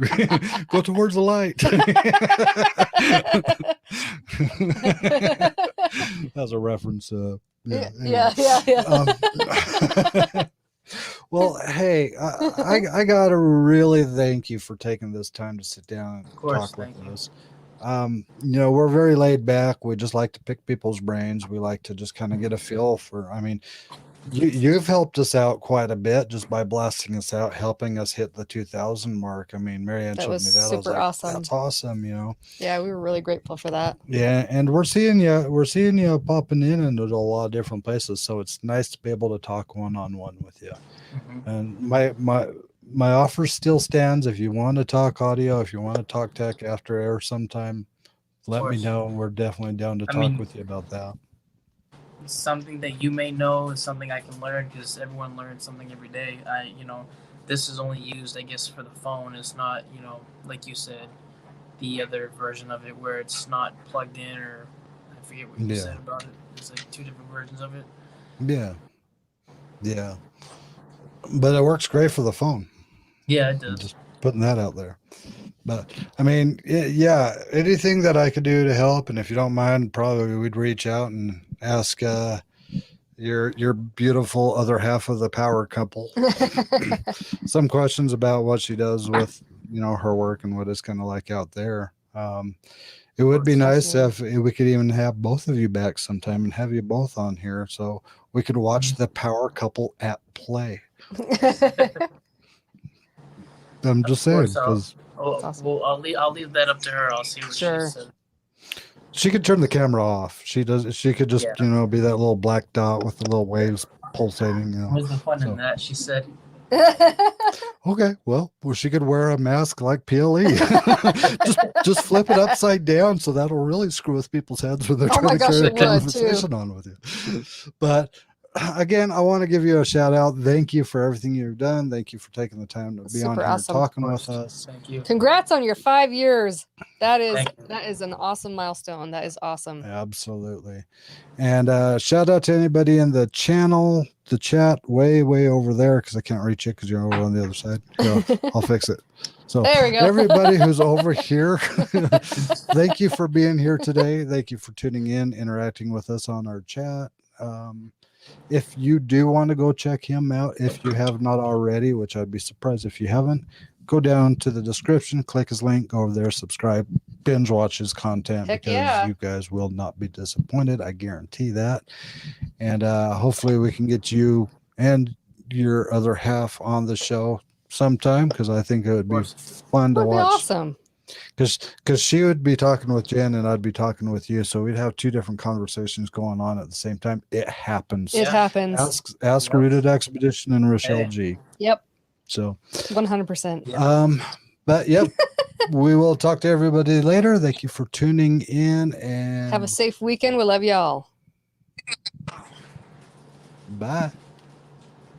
Go towards the light. That's a reference. Yeah. Well, hey, I gotta really thank you for taking this time to sit down and talk with us. We're very laid back. We just like to pick people's brains. We like to just kind of get a feel for, you've helped us out quite a bit just by blasting us out, helping us hit the 2,000 mark. Marianne showed me that. Super awesome. That's awesome. Yeah, we were really grateful for that. Yeah. And we're seeing you popping in into a lot of different places. So it's nice to be able to talk one-on-one with you. And my offer still stands. If you want to talk audio, if you want to talk tech after air sometime, let me know. We're definitely down to talk with you about that. Something that you may know is something I can learn, because everyone learns something every day. This is only used, I guess, for the phone. It's not, like you said, the other version of it where it's not plugged in, or I forget what you said about it. It's like 2 different versions of it. Yeah. But it works great for the phone. Yeah, it does. Just putting that out there. But anything that I could do to help, and if you don't mind, probably we'd reach out and ask your beautiful other half of the power couple some questions about what she does with her work and what it's kind of like out there. It would be nice if we could even have both of you back sometime and have you both on here so we could watch the power couple at play. I'm just saying, because I'll leave that up to her. I'll see what she says. She could turn the camera off. She could just be that little black dot with the little waves pulsating. What's the fun in that? She said. Okay, well, she could wear a mask like PLE. just flip it upside down, so that'll really screw with people's heads when they're trying to carry a conversation on with you. But again, I want to give you a shout out. Thank you for everything you've done. Thank you for taking the time to be on here talking with us. Thank you. Congrats on your 5 years. That is an awesome milestone. That is awesome. Absolutely. And shout out to anybody in the channel, the chat way over there, because I can't reach you because you're over on the other side. I'll fix it. So there we go. Everybody who's over here, thank you for being here today. Thank you for tuning in, interacting with us on our chat. If you do want to go check him out, if you have not already, which I'd be surprised if you haven't, go down to the description, click his link, go over there, subscribe, binge watch his content Heck because yeah. you guys will not be disappointed. I guarantee that. And hopefully we can get you and your other half on the show sometime, because I think it would be fun to Would be watch. awesome. Because she would be talking with Jen and I'd be talking with you, so we'd have two different conversations going on at the same time. It happens. It happens. Ask Rooted Expedition and Rochelle G. Yep. So 100%. But yep, we will talk to everybody later. Thank you for tuning in and have a safe weekend. We love y'all. Bye.